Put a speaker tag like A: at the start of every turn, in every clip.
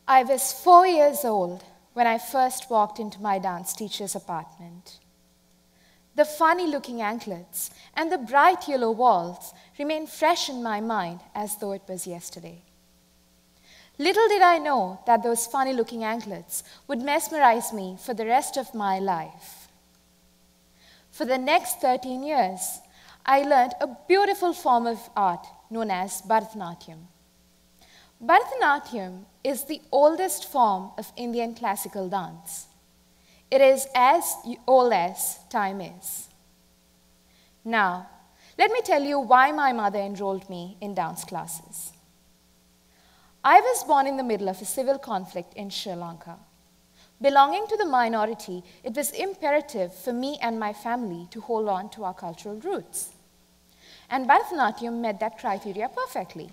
A: I was 4 years old when I first walked into my dance teacher's apartment. The funny-looking anklets and the bright yellow walls remain fresh in my mind as though it was yesterday. Little did I know that those funny-looking anklets would mesmerize me for the rest of my life. For the next 13 years, I learned a beautiful form of art known as Bharatanatyam. Bharatanatyam is the oldest form of Indian classical dance. It is as old as time is. Now, let me tell you why my mother enrolled me in dance classes. I was born in the middle of a civil conflict in Sri Lanka. Belonging to the minority, it was imperative for me and my family to hold on to our cultural roots. And Bharatanatyam met that criteria perfectly.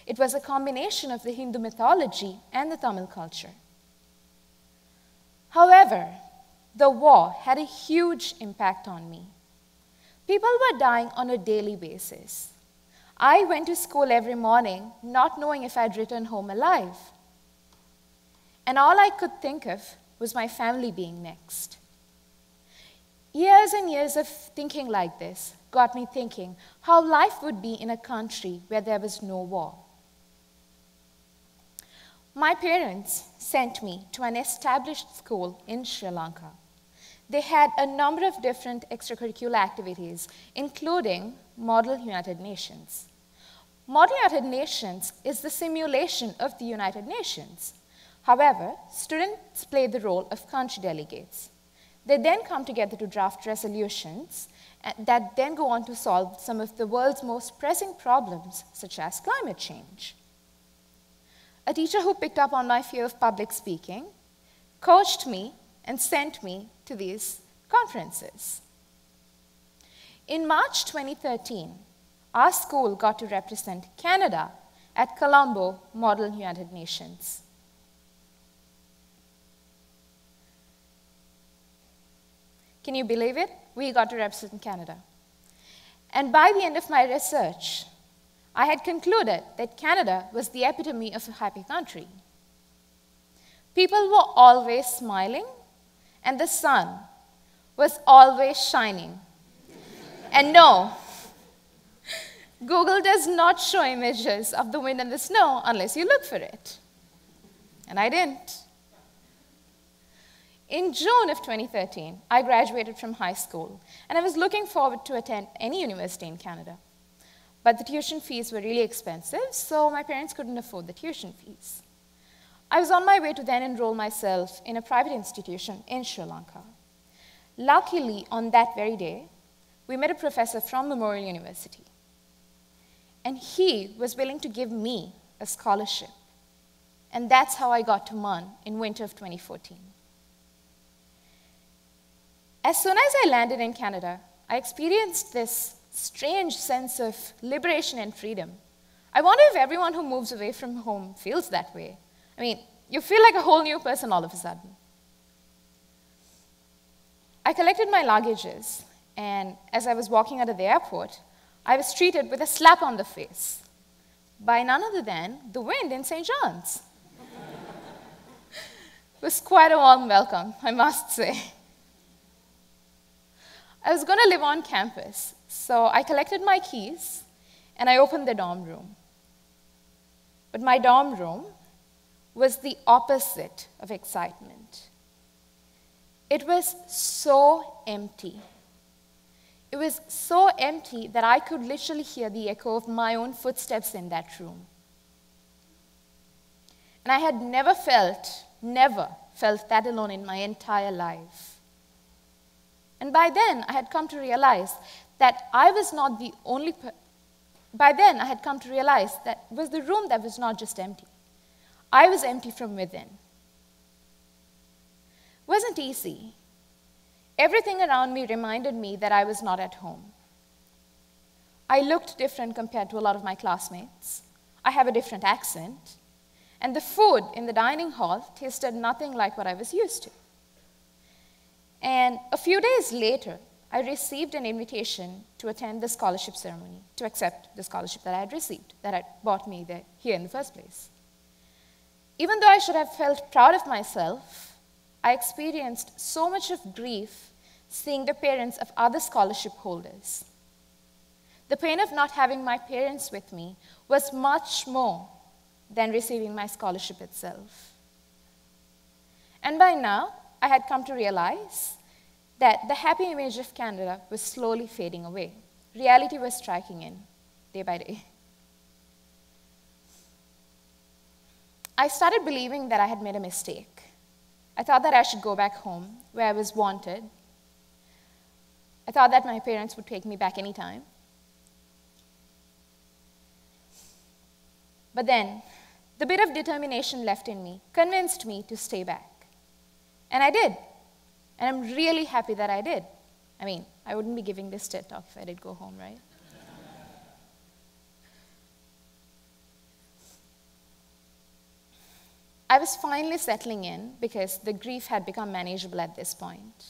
A: It was a combination of the Hindu mythology and the Tamil culture. However, the war had a huge impact on me. People were dying on a daily basis. I went to school every morning not knowing if I'd return home alive. And all I could think of was my family being next. Years and years of thinking like this got me thinking how life would be in a country where there was no war. My parents sent me to an established school in Sri Lanka. They had a number of different extracurricular activities, including Model United Nations. Model United Nations is the simulation of the United Nations. However, students play the role of country delegates. They then come together to draft resolutions that then go on to solve some of the world's most pressing problems, such as climate change. A teacher who picked up on my fear of public speaking coached me and sent me to these conferences. In March 2013, our school got to represent Canada at Colombo Model United Nations. Can you believe it? We got to represent Canada. And by the end of my research, I had concluded that Canada was the epitome of a happy country. People were always smiling, and the sun was always shining. And no, Google does not show images of the wind and the snow unless you look for it. And I didn't. In June of 2013, I graduated from high school, and I was looking forward to attend any university in Canada. But the tuition fees were really expensive, so my parents couldn't afford the tuition fees. I was on my way to then enroll myself in a private institution in Sri Lanka. Luckily, on that very day, we met a professor from Memorial University. And he was willing to give me a scholarship. And that's how I got to MUN in winter of 2014. As soon as I landed in Canada, I experienced this strange sense of liberation and freedom. I wonder if everyone who moves away from home feels that way. I mean, you feel like a whole new person all of a sudden. I collected my luggages, and as I was walking out of the airport, I was treated with a slap on the face by none other than the wind in St. John's. It was quite a warm welcome, I must say. I was going to live on campus, so I collected my keys and I opened the dorm room. But my dorm room was the opposite of excitement. It was so empty. It was so empty that I could literally hear the echo of my own footsteps in that room. And I had never felt that alone in my entire life. And by then, I had come to realize that I was not the only By then, I had come to realize that it was the room that was not just empty. I was empty from within. It wasn't easy. Everything around me reminded me that I was not at home. I looked different compared to a lot of my classmates. I have a different accent. And the food in the dining hall tasted nothing like what I was used to. And a few days later, I received an invitation to attend the scholarship ceremony, to accept the scholarship that I had received, that had brought me here in the first place. Even though I should have felt proud of myself, I experienced so much of grief seeing the parents of other scholarship holders. The pain of not having my parents with me was much more than receiving my scholarship itself. And by now, I had come to realize that the happy image of Canada was slowly fading away. Reality was striking in, day by day. I started believing that I had made a mistake. I thought that I should go back home, where I was wanted. I thought that my parents would take me back anytime. But then, the bit of determination left in me convinced me to stay back. And I did. And I'm really happy that I did. I mean, I wouldn't be giving this TED talk if I did go home, right? I was finally settling in because the grief had become manageable at this point.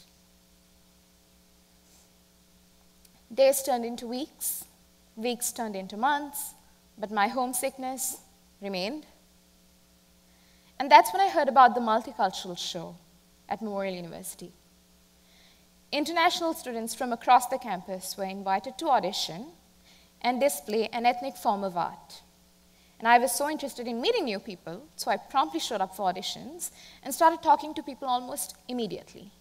A: Days turned into weeks, weeks turned into months, but my homesickness remained. And that's when I heard about the multicultural show at Memorial University. International students from across the campus were invited to audition and display an ethnic form of art. And I was so interested in meeting new people, so I promptly showed up for auditions and started talking to people almost immediately.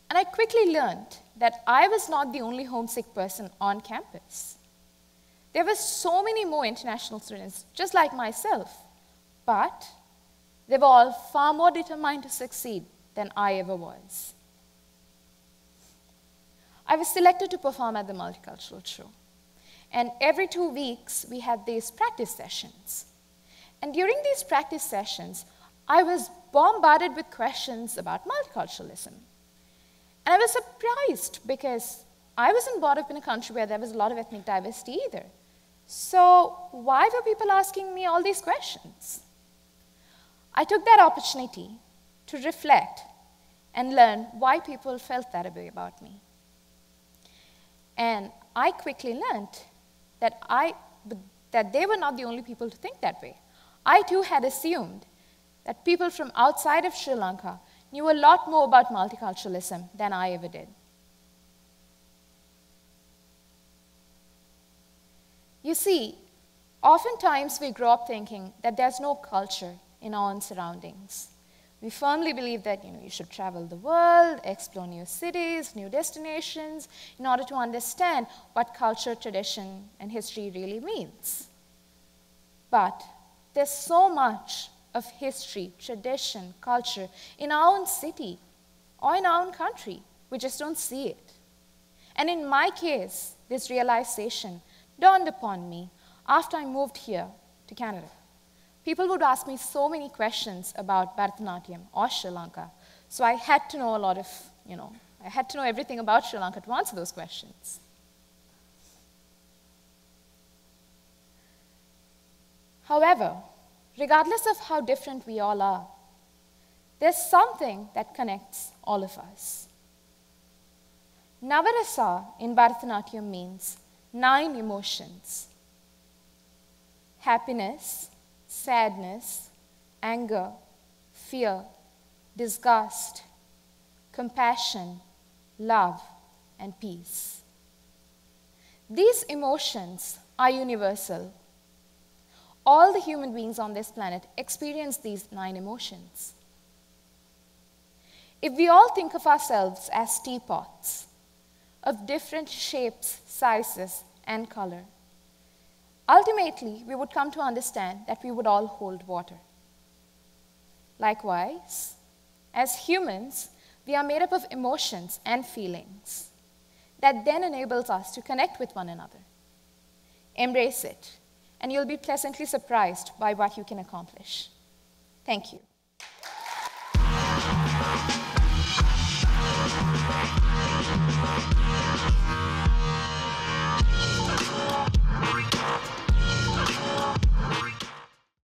A: And I quickly learned that I was not the only homesick person on campus. There were so many more international students, just like myself, but they were all far more determined to succeed than I ever was. I was selected to perform at the multicultural show. And every 2 weeks, we had these practice sessions. And during these practice sessions, I was bombarded with questions about multiculturalism. And I was surprised because I wasn't brought up in a country where there was a lot of ethnic diversity either. So why were people asking me all these questions? I took that opportunity to reflect and learn why people felt that way about me. And I quickly learned that they were not the only people to think that way. I too had assumed that people from outside of Sri Lanka knew a lot more about multiculturalism than I ever did. You see, oftentimes we grow up thinking that there's no culture in our own surroundings. We firmly believe that you should travel the world, explore new cities, new destinations, in order to understand what culture, tradition, and history really means. But there's so much of history, tradition, culture in our own city or in our own country. We just don't see it. And in my case, this realization dawned upon me after I moved here to Canada. People would ask me so many questions about Bharatanatyam or Sri Lanka, so I had to know I had to know everything about Sri Lanka to answer those questions. However, regardless of how different we all are, there's something that connects all of us. Navarasa in Bharatanatyam means 9 emotions: happiness, sadness, anger, fear, disgust, compassion, love, and peace. These emotions are universal. All the human beings on this planet experience these 9 emotions. If we all think of ourselves as teapots of different shapes, sizes, and color, ultimately, we would come to understand that we would all hold water. Likewise, as humans, we are made up of emotions and feelings that then enables us to connect with one another. Embrace it, and you'll be pleasantly surprised by what you can accomplish. Thank you.